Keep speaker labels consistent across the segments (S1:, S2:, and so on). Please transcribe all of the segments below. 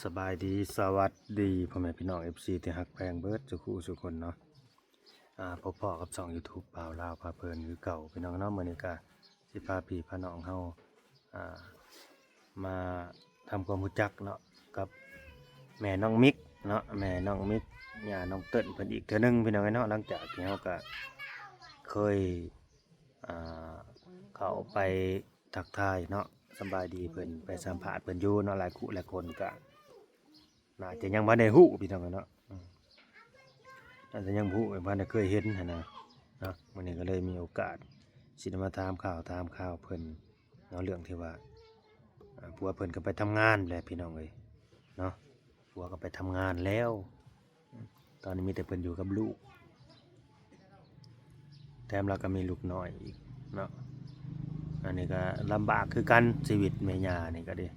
S1: สบายดีสวัสดีพ่อแม่พี่น้อง FC ที่ฮักแพงเบิดทุกคู่ทุกคนเนาะพบพ่อกับช่อง YouTube บ่าวลาวพาเพลินคือเก่าพี่น้องเนาะมื้อนี้ก็สิพาพี่พาน้องเฮามาทำความรู้จักเนาะกับแม่น้องมิกเนาะแม่น้องมิกย่าน้องเติ้นเพิ่นอีกเทื่อนึงพี่น้องเนาะหลังจากที่เฮาก็เคยเข้าไปทักทายเนาะสบายดีเพิ่นไปสัมภาษณ์เพิ่นอยู่เนาะหลายคู่หลายคนก็น่าจะยังบ่ได้ฮู้พี่น้องเนาะน่าจะยังบ่ฮู้บ่ได้เคยเห็นหั่นนะเนาะมื้อนี้ก็เลยมีโอกาสสิได้มาถามข่าวเพิ่นเนาะเรื่องที่ว่าผัวเพิ่นก็ไปทำงานแหละพี่น้องเอ้ยเนาะผัวก็ไปทำงานแล้วตอนนี้มีแต่เพิ่นอยู่กับลูกแถมเราก็มีลูกน้อยอีกเนาะอันนี้ก็ลำบากคือกันชีวิตแม่ย่านี่ก็เด้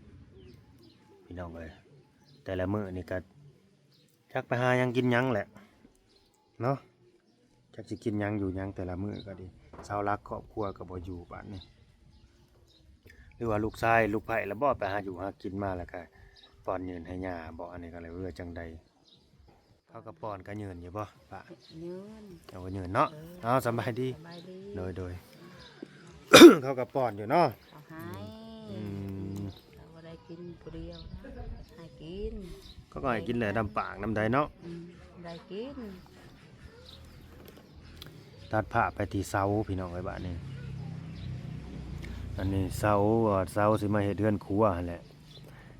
S1: พี่น้องเอ้ยแต่ละมื้อนี่ก็จักไปหาหยังกินหยังแหละเนาะจักสิกินหยังอยู่หยังแต่ละมื้อก็ดีเสาหลักครอบครัวก็บ่อยู่บัดนี้หรือว่าลูกชายลูกไผ่แล้วบ่ไปหาอยู่หากินมาแล้วก็ป้อนยืนให้ย่าบ่อันนี้ก็เลยจังใดเขาก็ป้อนก็ยืนอยู่บ่ปะ
S2: ยืน
S1: เอาก็ยืนเนาะเอาสบายดีโดย เขาก็ป้อนอยู่เนาะ
S2: เขาให้เราก็ได้กินผู้เดียวนะให้กิน
S1: ก็ให้กินแหละน้ำปากน้ำใดเนาะ
S2: ได้กิน
S1: ตัดผ้าไปที่เสาพี่น้องไว้บ้านนี้อันนี้เสาสิมาเฮ็ดเรือนครัวหั่นแหละ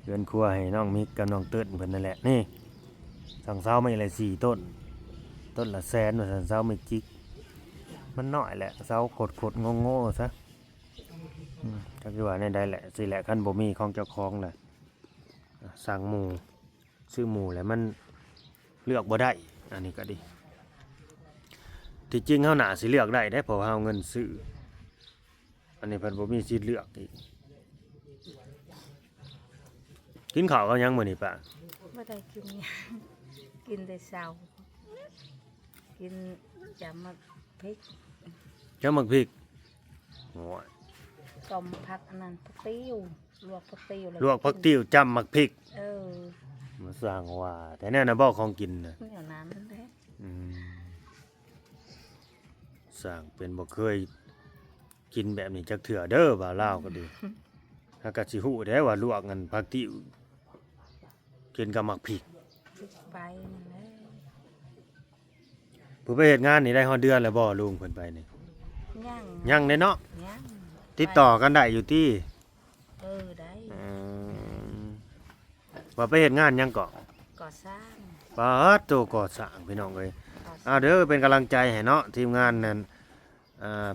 S1: เรือนครัวให้น้องมิกกับน้องเติ้นเพิ่นนั่นแหละนี่สั่งเสามาเลย4ต้นละแสนว่าสั่งเสาไม่จิกมันน้อยแหละเสาขดโง่ๆซะก็คือว่าในใดแหละสิแหละคันบ่มีของเจ้าของแหละสั่งหมู่ซื้อหมู่แล้วมันเลือกบ่ได้อันนี้ก็ดีที่จริงเฮาน่าสิเลือกได้เพราะว่าเฮาเงินซื้ออันนี้เพิ่นบ่มีสิทธิ์เลือกอีกกินข้าวกับหยังมื้อนี้ป้า
S2: ไม่ได้กินกินแต่เช้ากินจำมักพริก
S1: จำมักพริกโอ้ย
S2: ต้มผักอันนั้นผักติ้วลวกผักติ้ว
S1: จำมักพริก
S2: มา
S1: สร้างว่าแต่แน่น่ะบ่ของกินน่ะ
S2: เดี๋ยวน้ำนั่นแหละ
S1: สร้างเป็นบ่เคยกินแบบนี้จักเทื่อเด้อบ่าวลาวก็ดีถ้าก็สิฮู้ได้ว่าลวกกันผักติ้วกินกับมักพริก
S2: ไปนั่นแหละ
S1: ผู้ไปเฮ็ดงานนี่ได้ฮอดเดือนแล้วบ่ลุงเพิ่นไปนี่ยังเด้เนาะติดต่อกันได้อยู่ติ
S2: ได้
S1: ว่าไปเฮ็ดงานยังเกาะ
S2: ก่อสร้าง
S1: โตก่อสร้างพี่น้องเอ้ยเด้อเป็นกำลังใจให้เนาะทีมงานนั้น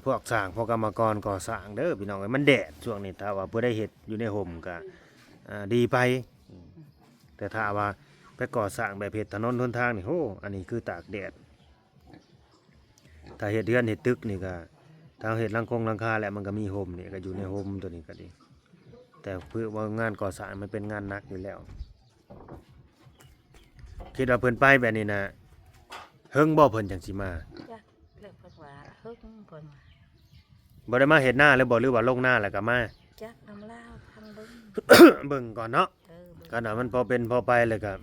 S1: พวกสร้างพวกกรรมกรก่อสร้างเด้อพี่น้องเอ้ยมันแดดช่วงนี้ถ้าว่าบ่ได้เฮ็ดอยู่ในห่มก็ดีไปแต่ถ้าว่าไปก่อสร้างแบบเฮ็ดถนนหนทางนี่โหอันนี้คือตากแดดถ้าเฮ็ดเรือนเฮ็ดตึกนี่ก็ทางเฮ็ดหลังคาแล้วมันก็มีห่มนี่ก็อยู่ในห่มตัวนี้ก็ดีแต่เพื่อว่างานก่อสร้างมันเป็นงานหนักอยู่แล้วคิดว่าเพิ่นไปแบบนี้นะเฮิงบ่เพิ่นจังสิมา
S2: จ้ะเลิกพักว่าเฮิงเพิ่น
S1: บ่ได้มาเฮ็ดหน้าเลยบ่หรือว่าลงหน้าแล้วก็มา
S2: จักน้ำลาวทางเบิ่ง
S1: เบิ่งก่อนเนาะก็น่ะมันพอเป็นพอไปเลยก็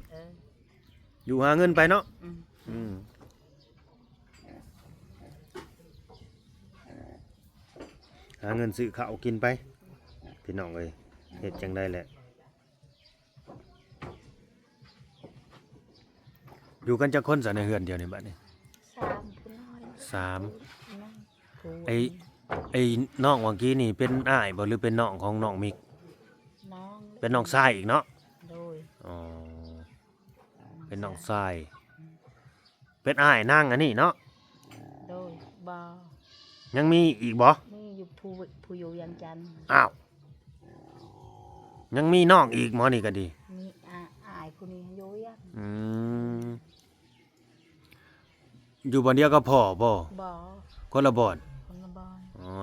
S1: อยู่หาเงินไปเนาะหาเงินซื้อข้าวกินไปพี่น้องเอ้ยเฮ็ดจังได้แหละอยู่กันจักคนซะในเฮือนเดียวนี่บัดนี้3ไอ้น้องเมื่อกี้นี่เป็นอ้ายบ่หรือเป็นน้องของน้องมิก
S2: น้อง
S1: เป็นน้องชายอีกเนาะ
S2: โดย
S1: เป็นน้องชายเป็นอ้ายนางอันนี้เนาะ
S2: โดยบ่
S1: ยังมีอีกบ่
S2: มีอยู่ผู้อยู่ยังจันทน์
S1: อ้าวยังมีน้องอีกหมอนี่ก็ดี
S2: มีอ้ายผู้นี้อยู่ยัง
S1: อยู่บ่เดียวก็พ่อบ่คนละบ่อน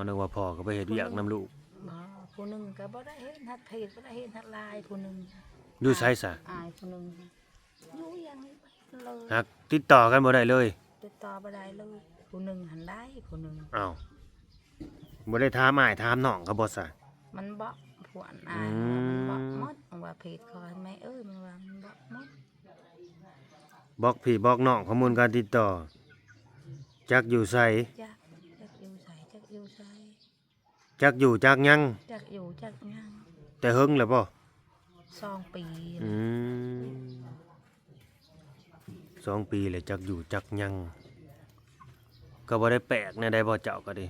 S1: นึกว่าพ่อก็ไปเฮ็ดเวียกนำลูก
S2: บ่ผู้นึงก็บ่ได้เฮ็ดฮัดเพจบ่ได้เฮ็ดฮัดลายผู้นึง
S1: อยู่ไสซะ
S2: อ้ายผู้นึงอยู่ยังเลย
S1: ฮักติดต่อกันบ่ได้เลย
S2: ติดต่อบ่ได้เลยผู้นึงหันได้ผู้นึง
S1: อ้าวบ่ได้ถามอ้ายถามน้องก็บ่ซะ
S2: มันบ่พวนอ้ายมันบ่หมดว่า ว่าเพจคอยแม่เอ้ยมันว่ามันบอกหมด
S1: บอกพี่บอกน้องข้อมูลการติดต่อจักอยู่ไส
S2: จักอยู่ใส่จักอยู่ใส่
S1: จักอยู่จักยัง
S2: จักอยู่จักยัง
S1: แต่เฮิงแล้วบ่
S2: 2 ปี
S1: อืม2 ปีเลยจักอยู่จักยังก็บ่ได้แปลกในใดบ่เจ้าก็ดี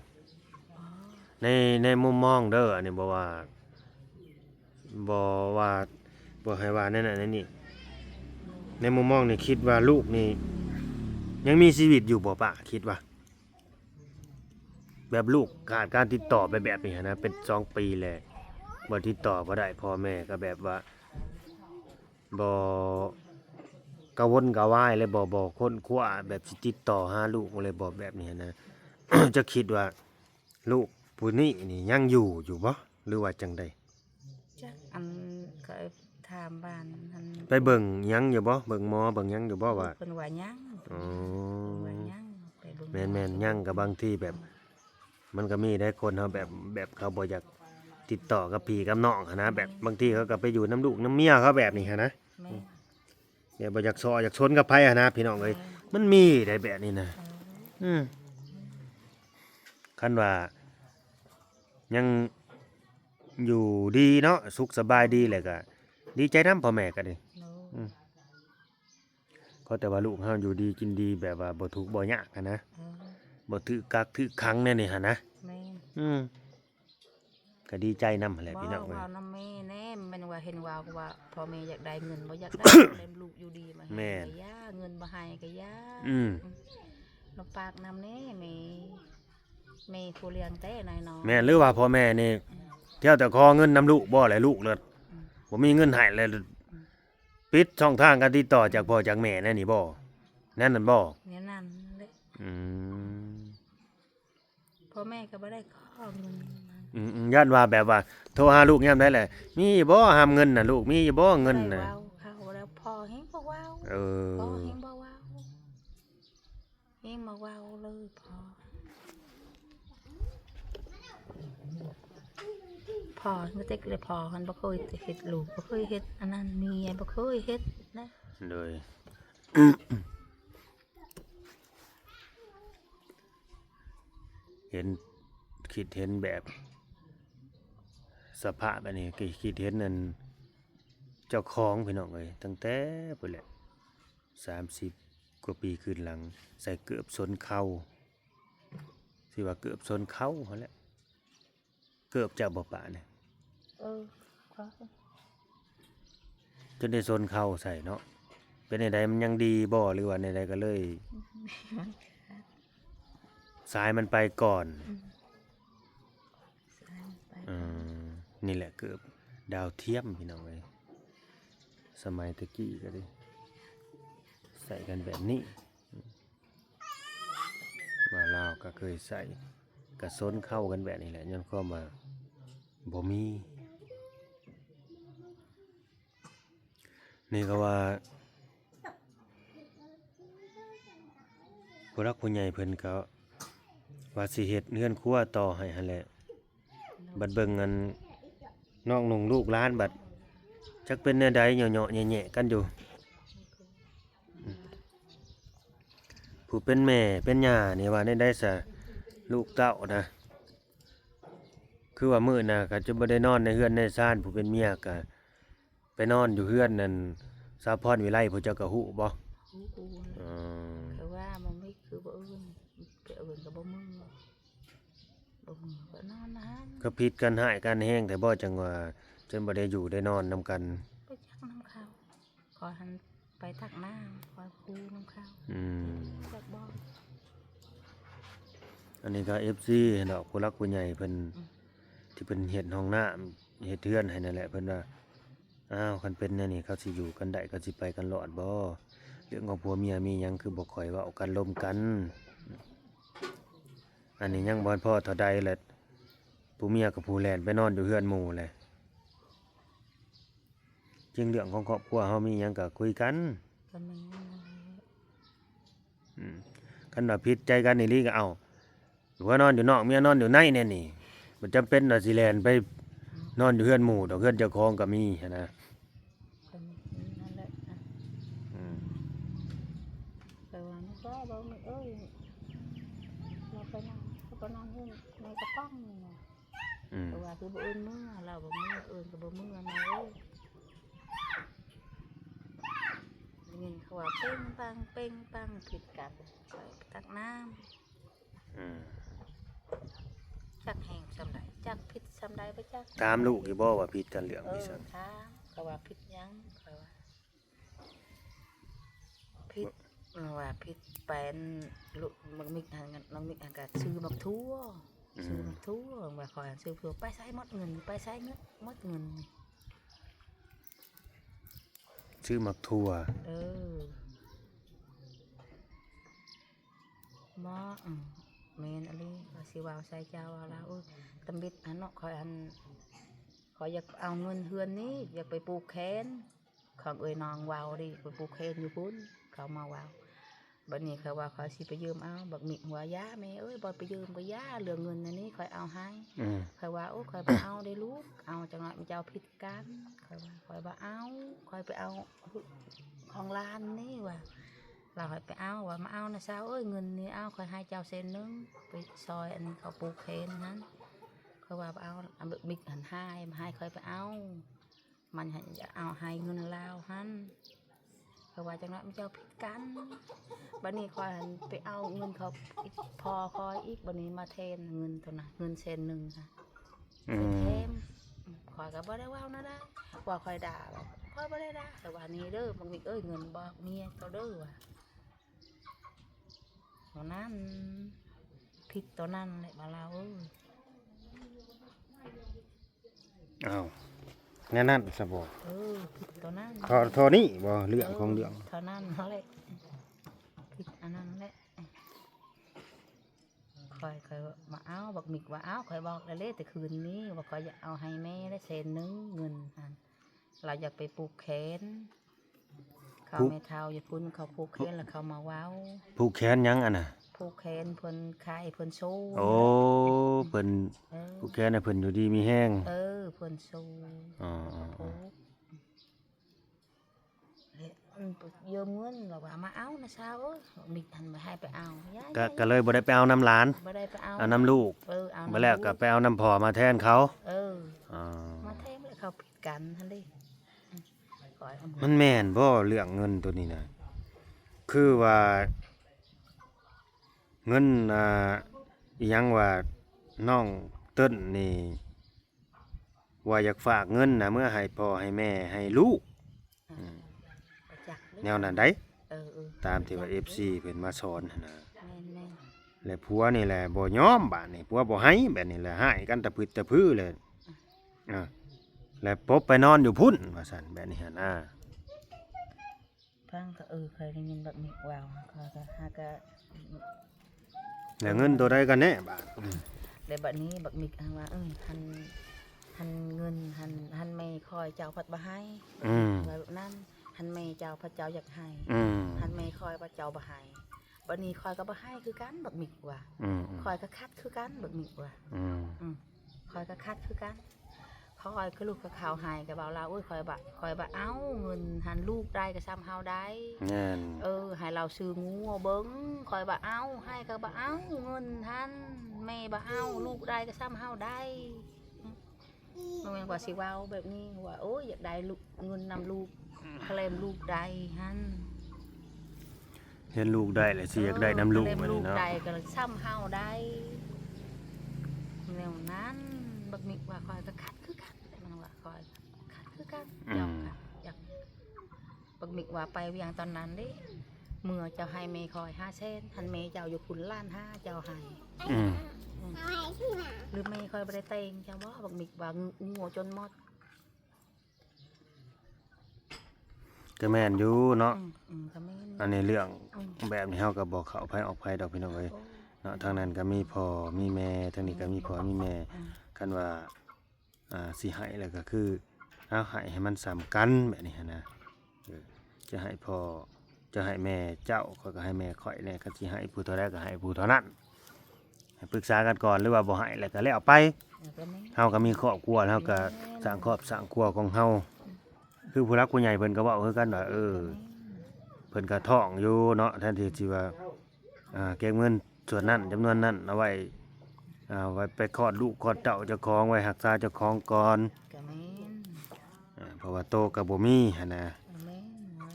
S2: อ๋อ
S1: ในมุมมองเด้ออันนี้บ่ว่าบ่ว่าบ่ให้ว่านั่นน่ะนั่นนี่ในมุมมองนี่คิดว่าลูกนี่ยังมีชีวิตอยู่บ่ปะคิดว่า แบบลูกขาดการติดต่อไปแบบนี้หั้นนะเป็น2 ปีแล้วบ่ติดต่อบ่ได้พ่อแม่ก็แบบว่าบ่กระวนกระวายเลยบ่ค้นคว้าแบบสิติดต่อหาลูกเลยบ่แบบนี้หั้นนะ จะคิดว่าลูกผู้นี้นี่ยังอยู่บ่หรือว่าจังใด
S2: จักอันเคยถามบ้านอัน
S1: ไปเบิ่งหยังอยู่บ่เบิ่งหมอเบิ่งหยังอยู่บ่ว่า
S2: เพิ่นว่ายัง
S1: อ๋อ
S2: ว่ายังไปเบิ่ง
S1: แม่นๆหยังก็บางทีแบบ มันก็มีได้คนเขาแบบเขาบ่อยากติดต่อกับพี่กับน้องหั้นนะแบบบางทีเขาก็ไปอยู่น้ำลูกน้ำเมียเขาแบบนี้หั้นนะ
S2: แม่
S1: เดี๋ยวบ่อยากซออยากชนกับไผหั้นนะพี่น้องเอ้ยมันมีได้แบบนี้นะคันว่ายังอยู่ดีเนาะสุขสบายดีแหละก็ดีใจนำพ่อแม่ก็ดี
S2: โน
S1: ก็แต่ว่าลูกเฮาอยู่ดีกินดีแบบว่าบ่ทุกข์บ่ยากหั้นนะ
S2: เออ
S1: บ่ถือกักถือขังแน่นี่หั่นนะ
S2: แม่
S1: ก็ดีใจนำหั่นแหละพี่น้องเอ้ย
S2: ว่าน้ำแม่แน่มันว่าเห็นว่าพ่อแม่อยากได้เงินบ่อยากได้ เล่มลูกอยู่ดีมาให้ก็ย่าเงินบ่ให้ก็ย่า ลำปากนำแน่แม่ผู้เลี้ยงแต่น้อยๆ
S1: แม่นหรือว่าพ่อแม่นี่เที่ยวแต่ขอเงินนำลูกบ่แหละลูกเลยบ่มีเงินให้เลยปิดช่องทางการติดต่อจากพ่อจากแม่แน่นี่บ่นั่นนั่นบ่
S2: เนี่ยนั่นเลย
S1: อืม
S2: พ่อแม่ก็บ่ได้ขอเงินมา
S1: ญาติว่าแบบว่าโทรหาลูกยามใดแหละมีบ่หามเงินน่ะลูกมีบ่เงินน่ะ
S2: ได้ว้าวเขาแล้วพ่อเฮงบ่ว้าว
S1: เออ
S2: พ่อเฮงบ่ว้าวเฮงบ่ว้าวเลยพ่อไม่เต็กเลยพ่อมันบ่เคยเฮ็ดลูกบ่เคยเฮ็ดอันนั้นเมียบ่เคยเฮ็ดนะ
S1: เลย เห็นคิดเห็นแบบสภาพอันนี้คิดเห็นนั่นเจ้าของพี่น้องเอ้ยตั้งแต่พุ่นแหละ30 กว่าปีขึ้นหลังใส่เกือบส้นเข่าสิว่าเกือบส้นเข่าหั่นแหละเกือบจะบ่ปะเนี่ย
S2: ขอ
S1: จนได้ส้นเข่าใส่เนาะเป็นไดมันยังดีบ่หรือว่าใดก็เลยสายมันไปก่อน
S2: ไป
S1: นี่แหละเกือบดาวเทียมพี่น้องเอ้ยสมัยตะกี้ก็ดิใส่กันแบบนี้ว่าลาวก็เคยใส่กระส้นเข้ากันแบบนี้แหละย้อนความว่าบ่มีนี่ก็ว่าผู้รักผู้ใหญ่เพิ่นก็ว่าสิเฮ็ดเฮือนครัวต่อให้หั่นแหละบัดเบิ่งอันน้องนุ่งลูกหลานบัดจักเป็นแนวใดเหยาะๆแหะๆกันอยู่ผู้เป็นแม่เป็นย่านี่ว่าได้ซะลูกเต้านะคือว่ามื้อน่ะก็จะบ่ได้นอนในเฮือนในซ่านผู้เป็นเมียก็ไปนอนอยู่เฮือนนั่นสาพรวิไลผู้เจ้าก็ฮู้บ่
S2: กู
S1: อ๋อ
S2: คือว่ามันไม่คือบ่อื่นไปอื่นก็บ่มึงบ่มึงก็นอนนะ
S1: ก็ผิดกันหายกันแห้งแต่บ่จังว่าจนบ่ได้อยู่ได้นอนนำกัน
S2: ไปจักน้ำข้าวขอหันไปตักน้ำขอคูน้ำข้าว จักบ่
S1: อันนี้ก็ FC เนาะผู้รักผู้ใหญ่เพิ่นที่เพิ่นเฮ็ดห้องน้ำเฮ็ดเรือนให้นั่นแหละเพิ่นว่าอ้าวคันเป็นแนวนี้เขาสิอยู่กันได้เขาสิไปกันรอดบ่เรื่องของผัวเมียมีหยังคือบ่ค่อยเว้ากันลมกัน อันนี้ยังบ่พอเท่าใดแหละผู้เมียกับผู้แล่นไปนอนอยู่เฮือนหมู่แหละจึงเรื่องของครอบครัวเฮามีหยังก็คุยกัน
S2: ก็แม่น
S1: คันว่าผิดใจกันอีหลีก็เอาผัวนอนอยู่นอกเมียนอนอยู่ในแน่นี่มันจำเป็นว่าสิแล่นไปนอนอยู่เฮือนหมู่ดอกเฮือนเจ้าของก็มีหั้นนะ
S2: กระป้องเพราะว่าคือบ่เอิ้นเมื่อเราบ่เมื่อเอิ้นก็บ่เมื่อนะเอ้ยเงินเขาว่าเป้งปังผิดกันใส่ตักน้ำจักแห้งซำใดจักผิดซำใดบ่จัก
S1: ตามลูกอยู่บ่ว่าผิดกันเรื่องนี้ซั่น
S2: ถามเขาว่าผิดหยังเขาว่าผิดว่าผิดเป็นลูกมันมีทางน้องมีทางการซื้อบักทั่วว่าคอยซื้อเพื่อไปใช้หมดเงินไปใช้เงินหมดเงิน
S1: ชื่อมักทั่ว
S2: หมอเมนอะไรว่าสิว่าใส่เจ้าว่าแล้วตำบิดอันเนาะคอยอยากเอาเงินเฮือนนี้อยากไปปลูกแขนของเอ้ยนองวาวดิไปปลูกแขนอยู่พุ่นเขามาวาวบัดนี้เขาว่าเขาสิไปยืมเอาบักมิหัวยาแม่เอ้ยบ่ไปยืมก็ยาเหลือเงินอันนี้คอยเอาให้เขาว่าโอ้คอยไปเอาได้ลูกเอาจังหวะมันจะเอาผิดกันเขาว่าคอยบ่เอาคอยไปเอาของร้านนี่ว่าเราคอยไปเอาว่ามาเอานะสาวเอ้ยเงินนี่เอาคอยให้เจ้าเซนนึงไปซอยอันนี้เขาปลูกเคนนั้นเขาว่าเอาบักมิหันให้มาให้คอยไปเอามันจะเอาให้เงินลาวหันเขาว่าจังหวะมันจะเอาผิดกันบัดนี้คอยไปเอาเงินเขาพอคอยอีกบัดนี้มาเทนเงินตัวน่ะเงินเซนนึงค่ะเทมคอยก็บ่ได้ว่านะได้ว่าคอยด่าคอยบ่ได้ด่าแต่ว่านี้เด้อบางทีเอ้ยเงินบอกเมียตัวเด้อว่ะตัวนั้นผิดตัวนั้นแหละบ่เรา
S1: อ้าวแน่นั่นซะบ่
S2: ผิดตัวนั้น
S1: ทอนี่บ่เรื่องของเรื่อง
S2: เท่านั้นเท่าแหละผิดอันนั้นแหละคอยมาเอาบักมิกว่าเอาคอยบอกแล้วแต่คืนนี้ว่าคอยอยากเอาให้แม่ได้เซนนึงเงินเราอยากไปปลูกแขนเขาไม่เท่าอย่าพุ่นเขาปลูกแขนแล้วเขามาว้าว
S1: ปลูกแขนยังอันน่ะ
S2: ปลูกแขนเพิ่นขายเพิ่นโซ่
S1: โอ้เพิ่นปลูกแขนน่ะเพิ่นอยู่ดีมีแห้ง
S2: เพิ่นโซ่ยืมเงินเราว่ามาเอานะสาวมิทันมาให้ไปเอา
S1: ก็เลยบ่ได้ไปเอาน้ำหลาน
S2: บ่ได้ไปเอา
S1: น้ำลูกบ่แล้วก็ไปเอาน้ำพ่อมาแทนเขา
S2: มาแทนแล้วเขาผิดกันหั่นดิ
S1: มันแม่นบ่เรื่องเงินตัวนี้นะคือว่าเงินอีหยังว่าน้องเติ้นนี่ว่าอยากฝากเงินนะเมื่อให้พ่อให้แม่ให้ลูกแนวนั้นได้ตามที่ว่า FC เพิ่นมาสอนนะและผัวนี่แหละบ่ยอมบาดนี่ผัวบ่ให้แบบนี้แหละให้กันตะพึดตะพื้อเลยและปบไปนอนอยู่พุ่นว่าซั่นแบบนี้หั่น
S2: พังก็เคยได้ยินแบบนี้ว้าวก็หาก็
S1: แล้วเงินตัวใดกันแน่บาด
S2: แล้วบัดนี้บักมิกว่าหันเงินหันไม่คอยเจ้าพัดบ่ให้แบบนั้นหันแม่เจ้าพระเจ้าอยากให้หันแม่คอยพระเจ้าบ่ให้บัดนี้คอยก็บ่ให้คือกันบักมิกว่าคอยก็คัดคือกันบักมิกว่าคอยก็คัดคือกันคอยคือลูกกับข่าวหายกับเบาเราคอยบะเอาเงินหันลูกได้ก็ซ้ำเฮาได้ให้เราซื้องูเบิ้งคอยบะเอาให้ก็บะเอาเงินหันแม่บะเอาลูกได้ก็ซ้ำเฮาได้มันเป็นกว่าสิว่าแบบนี้ว่าโอ้ยอยากได้ลูกเงินนำลูกเคลมลูกได้หัน
S1: เห็นลูกได้เลยสิอยากได้น้ำลูก
S2: มันเนาะได้ก็ซ้ำเฮาได้แนวนั้นบักมิกว่าคอยก็คัดคือกันมันว่าคอยคัดคือกันอยากบักมิกว่าไปอย่างตอนนั้นดิเมื่อเจ้าให้เมย์คอย5 เซนทันเมย์เจ้าอยู่พุ่นล้าน5เจ้าให้หรือเมย์คอยบริเตงเจ้าว่าบักมิกว่างัวจนหมด
S1: ก็แม่นอยู่เนาะอันนี้เรื่องแบบนี้เฮาก็บอกเขาไผออกไผดอกพี่น้องเอ้ยเนาะทางนั้นก็มีพ่อมีแม่ทางนี้ก็มีพ่อมีแม่คันว่าสิให้แล้วก็คือเอาให้มันสำคัญแบบนี้นะจะให้พ่อจะให้แม่เจ้าก็ให้แม่ข่อยแน่คันสิให้ผู้เท่าใดก็ให้ผู้เท่านั้นให้ปรึกษากันก่อนหรือว่าบ่ให้แล้วก็แล้วไปเฮาก็มีครอบครัวเฮาก็สร้างครอบสร้างครัวของเฮาคือผู้รักผู้ใหญ่เพิ่นก็เว้าคือกันว่าเพิ่นก็ท้องอยู่เนาะแทนที่สิว่าเก็บเงินส่วนนั้นจำนวนนั้นเอาไว้ ไว้ไปคลอดลูกคลอดเต้าเจ้าของไว้รักษาเจ้าของก่อน
S2: ก็แม่น
S1: เพราะว่าโตก็บ่มีหั่นนะ
S2: แม่นว่า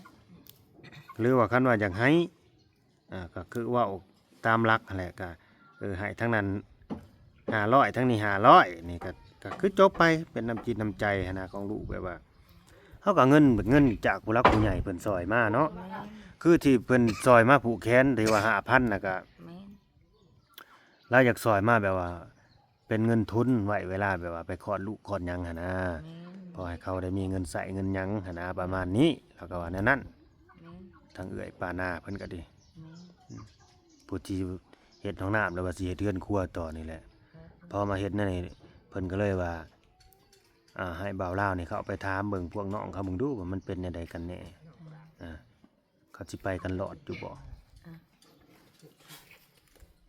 S1: หรือว่าคันว่าอยากให้ก็คือว่าตามหลักนั่นแหละก็ให้ทั้งนั้น500ทั้งนี้500นี่ก็คือจบไปเป็นน้ำจิตน้ำใจหั้นนะของลูกแบบว่าเฮาก็เงินจากผู้หลักผู้ใหญ่เพิ่นซอยมาเนาะ
S2: แม่น
S1: คือที่เพิ่นซอยมาผูกแขนที่ว่า5,000น่ะก็
S2: แม่น
S1: เราอยากซอยมาแบบว่า เป็นเงินทุนไว้เวลาแบบว่าไปคลอดลูกคลอดหยังหั่นนะ
S2: แม่น
S1: พอให้เขาได้มีเงินใส่เงินหยังหั่นนะประมาณนี้แล้วก็ว่าแนวนั้น
S2: แม่น
S1: ทางเอื้อยปานาเพิ่นก็ดี
S2: แม่น
S1: ผู้ที่เฮ็ดห้องน้ำแล้วว่าสิเฮ็ดเรือนครัวต่อนี่แหละพอมาเฮ็ดนั่นนี่เพิ่นก็เลยว่าให้บ่าวลาวนี่เขาเอาไปถามเบิ่งพวกน้องเขาเบิ่งดูว่ามันเป็นจังไดกันแน่เขาสิไปกันรอดอยู่บ่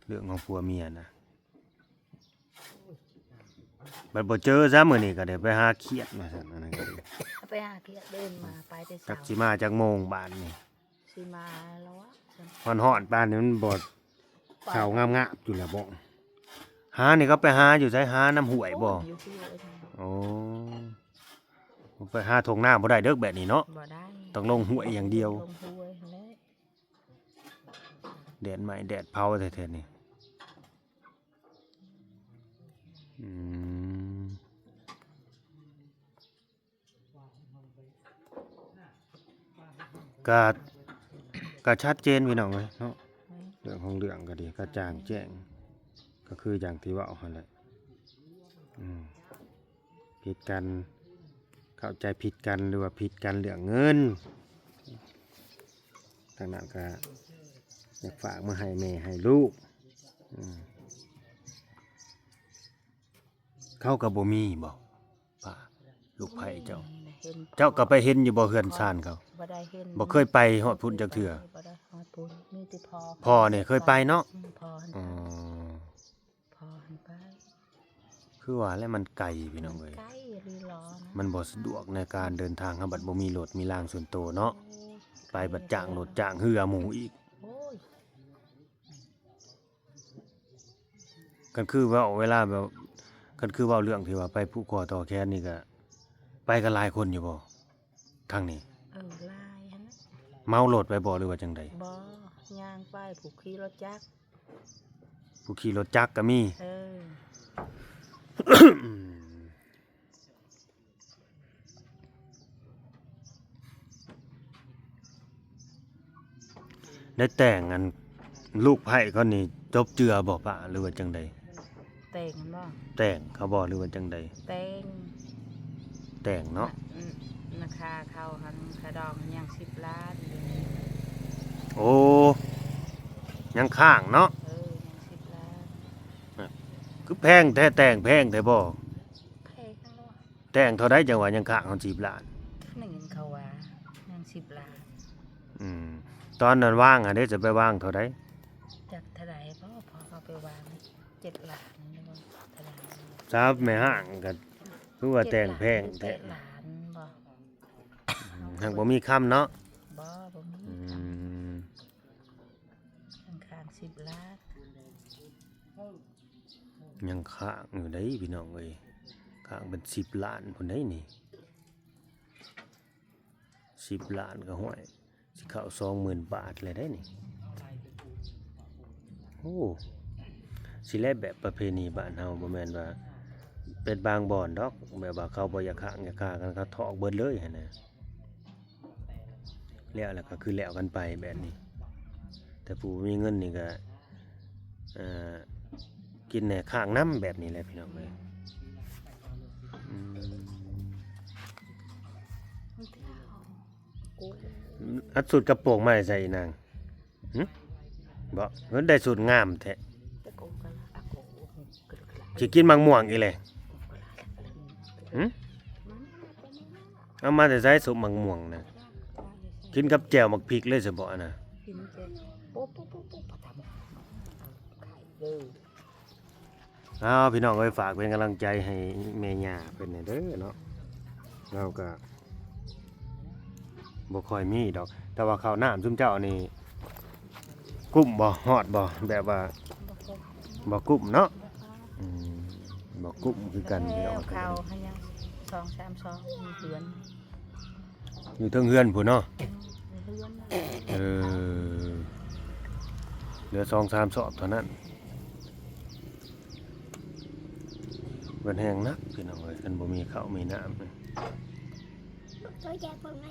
S1: เรื่องของผัวเมียนะบัดบ่เจอซะมื้อนี้ก็ได้ไปหาเครียดมาซั่นอันนั้นก็ดี
S2: ไปหาเกียรติเดินมาไปแต่
S1: จั
S2: เช้าก
S1: สิมาจักโมงบาดนี่
S2: สิมาแล้ววะ
S1: ฮ้อนๆปานนี้มันบ่ข้าวงามๆอยู่แล้วบ่หานี่ก็ไปหาอยู่ไสหาน้ำห้วยบ่
S2: อยู่ที่อยู่ทาง
S1: โอ้ไปหาทงน้ำบ่ได้เด้อแบบนี้เนาะ
S2: บ่ได้
S1: ต้องลงห้วยอย่างเดียว
S2: ลงห้วยแล้ว
S1: แดดใหม่แดดเผาแท้ๆนี่อืมก็ชัดเจนพี่น้องเอ้ยเนาะเรื่องของเรื่องก็ดีก็จางแจ้งก็คืออย่างที่ว่าหั่นแหละผิดกันเข้าใจผิดกันหรือว่าผิดกันเรื่องเงินทางนั้นก็อยากฝากมาให้แม่ให้ลูกเขาก็บ่มีบ่ป้าลูกไผเจ้า
S2: เห็น
S1: เจ้าก็ไปเห็นอยู่บ่เฮือนซ่านเขา
S2: บ่ได้เห็น
S1: บ่เคยไปฮอดพุ่นจักเทื่อ
S2: บ่ได้ฮอดพุ่นมีแต่พอ
S1: พ่อเนี่ยเคยไปเนาะ
S2: พอหัน
S1: อ๋อ
S2: พอหันไป
S1: คือว่าแล้วมันไกลพี่น้องเอ้ย
S2: ใกล้ลีรอนะ
S1: มันบ่สะดวกในการเดินทางเฮาบัดบ่มีรถมีรางส่วนตัวเนาะไปบัดจ้างรถจ้างเรือหมูอีก
S2: โอ้ย
S1: กันคือเว้าเวลาแบบกันคือเว้าเรื่องที่ว่าไปผูกคอต่อแขนนี่ก็ไปกันหลายคนอยู่บ่ทางนี้
S2: ลายหั่นนะ
S1: เมารถไปบ่หรือว่าจังได
S2: บ่ย่างไปผูกขี่รถจักร
S1: ผู้ขี่รถจักรก็มี ได้แต่งอันลูกไผ่เขานี่จบเจือบ่ปะหรือว่าจังใด
S2: แต่งมันบ่
S1: แต่งเขาบ่หรือว่าจังใด
S2: แต่ง
S1: แต่งเนาะ
S2: ราคาเขาหันคาดองยัง10 ล้าน
S1: โอ้ยังข้างเนาะ
S2: ยัง10 ล้าน
S1: คือแพงแท้แต่งแพงแท้บ่
S2: แพงจังเนาะ
S1: แต่งเท่าใดจังว่ายังข้างเขา10ล้าน
S2: หนึ่งเขาว่ายัง10 ล้าน
S1: ตอนนั้นว่างอ่ะเด้จะไปว่างเท่าใด
S2: จากเท่าไหร่พอเขาไปวาง7 ล้านนี่บ่เท่าไหร่
S1: ทราบแม่ห้างก็คือว่าแต่งแพงแท้
S2: 7 ล้านบ่
S1: หากบ่มีคำเนาะ
S2: บ่มี
S1: อืม
S2: ข้าง10 ล้าน
S1: ยังข้างอยู่ได้พี่น้องเอ้ยข้างเป็น10ล้านพุ่นได้นี่10ล้านก็ห้วยสิเข้า20,000 บาทเลยได้นี่โอ้สิแลแบบประเพณีบ้านเฮาบ่แม่นว่าเป็นบางบ่อนดอกแบบว่าเขาบ่อยากข้างอยากฆ่ากันเขาถอกเบิดเลยหั่นน่ะแล้วก็คือแล้วกันไปแบบนี้ แต่ผู้มีเงินนี่ก็กินแหน่ข้างน้ำแบบนี้แหละพี่น้องเอ้ยอัดสูตรกระโปรงมาให้ใส่อีนางหึบ่เพิ่นได้สูตรงามแท้สิกินมังม่วงอีแหละหึเอามาแต่ใส่สุปมังม่วงนะกินกับแจ่วมักพริกเลยสิบ่อะนะ
S2: กินเจปุ๊บปะทำไข่เด้อ
S1: เอาพี่น้องเอ้ยฝากเป็นกำลังใจให้แม่ย่าเพิ่นเด้อเนาะเราก็บ่ค่อยมีดอก แต่ว่าข้าวน้ำซุมเจ้านี่กุ้มบ่ฮอดบ่แบบว่าบ่กุ้มเนาะอื บ่กุ้มคือกันพี่น้อง
S2: ข้าวให้ยัง2-3 ซองมีเหือน
S1: อยู่เทิงเฮือนพุ่นเนาะ
S2: เหือน
S1: เออเหลือ2-3 สอบเท่านั้นเบิ่นแห้งนักพี่น้องเอ้ยคันบ่มีข้าวมีน้ำ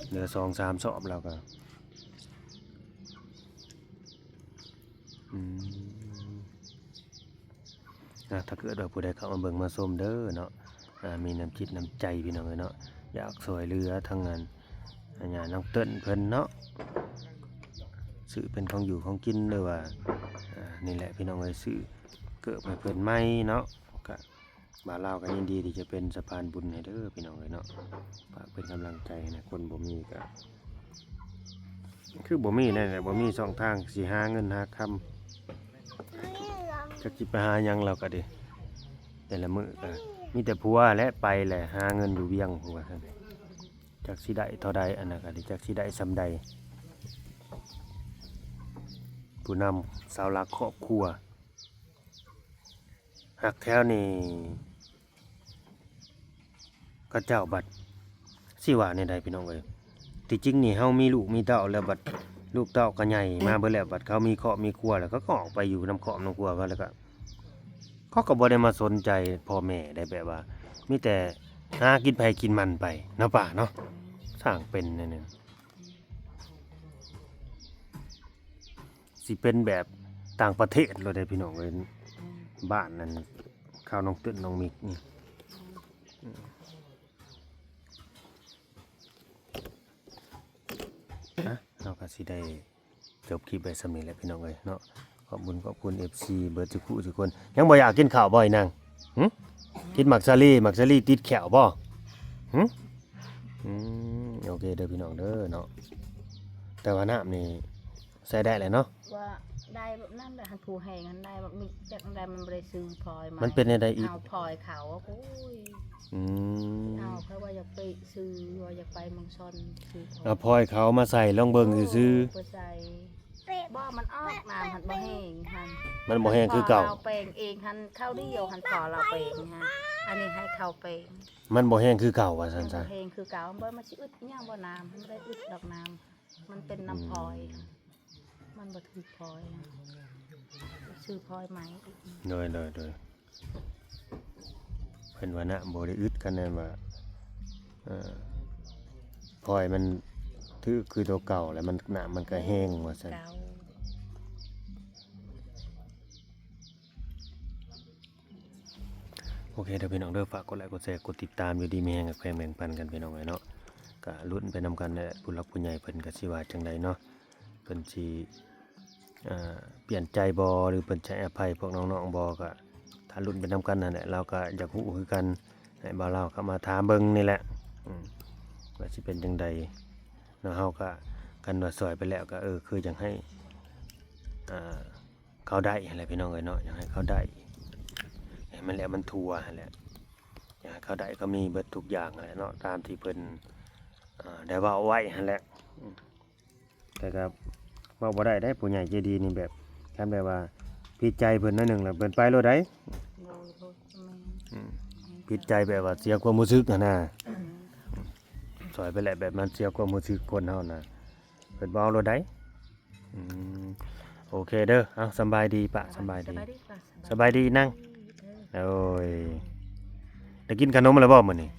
S1: เหลือ2-3 สอบแล้วก็ถ้าเกิดว่าผู้ใดเข้ามาเบิ่งมาชมเด้อเนาะมีน้ำจิตน้ำใจพี่น้องเอ้ยเนาะอยากช่วยเหลือทั้งนั้นน้องเติ้นเพิ่นเนาะซื้อเป็นของอยู่ของกินหรือว่านี่แหละพี่น้องเอ้ยซื้อเกิดให้เพิ่นใหม่เนาะก็บ่าวลาวก็ยินดีที่จะเป็นสะพานบุญให้เด้อพี่น้องเอ้ยเนาะฝากเป็นกำลังใจให้นะคนบ่มีก็คือบ่มีนั่นแหละบ่มีช่องทางสิหาเงินหาคำจักสิไปหาหยังแล้วก็ดิแต่ละมื้อก็มีแต่ผัวและไปแหละหาเงินอยู่เวียงพุ่นว่าซั่นจักสิได้เท่าใดอันนั้นก็ดิจักสิได้ส่ำใดผู้นำสาวหลักครอบครัวหักแถวนี่ก็เจ้าบัดสิว่าในใดพี่น้องเอ้ยที่จริงนี่เฮามีลูกมีเต้าแล้วบัดลูกเต้าก็ใหญ่มาเบิดแล้วบัดเขามีครอบมีครัวแล้วก็ออกไปอยู่นำครอบนำครัวก็แล้วก็เขาก็บ่ได้มาสนใจพ่อแม่ได้แบบว่ามีแต่หากินไผกินมันไปเนาะป่าเนาะสร้างเป็นนั่นสิเป็นแบบต่างประเทศเลยได้พี่น้องเอ้ยบ้านนั้นข้าวน้องเติ้นน้องมิกนี่เราก็สิได้จบคลิปไปสำนี้แหละพี่น้องเอ้ยเนาะขอบคุณ FC เบิร์ดทุกผู้ทุกคนยังบ่อยากกินข้าวบ่อยนางกินหมักซาลี่ติดแขวบ่โอเคเด้อพี่น้องเด้อเนาะแต่ว่าน้ำนี่ใส่ได้แหละเนาะ
S2: ว่าได้แบบนั้นแหละหันผู้แหงหันได้แบบมีจากได้มันบ่ได้ซื้อพลอยมา
S1: มันเป็นอะไรอีก
S2: เอาพลอยเขาโอ้ยเอาเพราะว่าอยากไปซื้อว่าอยากไปเมืองชนซื้อพลอย
S1: เอาพลอยเขามาใส่ลองเบิ่งซื่อ
S2: ไปใส่บ่มันออกน้ำหันบ่แห้งหัน
S1: มันบ่แห้งคือเก่า
S2: เราแปลงเองหันข้าวเดียวหันพอเราแปลงฮะอันนี้ให้ข้าวแปลง
S1: มันบ่แห้งคือเก่าว่าซั่นซะ
S2: แห้งคือเก่าบ่มันสิอึดอีหยังบ่น้ำมันบ่ได้อึดดอกน้ำมันเป็นน้ำพลอยมันบ่ถือพลอยซื้อพลอยไหม
S1: โดยเพิ่นว่านะบ่ได้อึดกันแน่ว่าพลอยมันคือตัวเก่าแล้วมันน้ำมันก็แห้งว่าซั่นโอเคเด้อพี่น้องเด้อฝากกดไลค์กดแชร์กดติดตามอยู่ดีมีแฮงกับแพงแบ่งปันกันพี่น้องเนาะก็ลุ้นไปนำกันแหละผู้หลักผู้ใหญ่เพิ่นก็สิว่าจังไดเนาะเพิ่นสิเปลี่ยนใจบ่หรือเพิ่นจะให้อภัยพวกน้องๆบ่ก็ถ้าลุ้นไปนำกันนั่นแหละเราก็อยากฮู้คือกันให้บ่าวเราเข้ามาถามเบิ่งนี่แหละว่าสิเป็นจังไดเนาะเฮาก็กันว่าซอยไปแล้วก็คืออยากให้เขาได้อะไรพี่น้องเอ้ยเนาะอยากให้เขาได้ให้มันแล้วมันทั่วนั่นแหละอยากให้เขาได้ก็มีเบิดทุกอย่างนั่นแหละเนาะตามที่เพิ่นได้เว้าไว้นั่นแหละแต่ก็เว้าบ่ได้ได้ผู้ใหญ่ใจดีนี่แบบคันแบบว่าผิดใจเพิ่นนั่นนึงแล้วเพิ่นไปโลดได้ผิดใจแบบว่าเสียความรู้สึกน่ะสอยไปแหละแบบมันเสียความรู้สึกคนเฮาน่ะเพิ่นบ่เอาโลดได้โอเคเด้อเอาสบายดีปะสบายดีนั่งโอ้ยได้กินขนมแล้วบ่มื้อนี้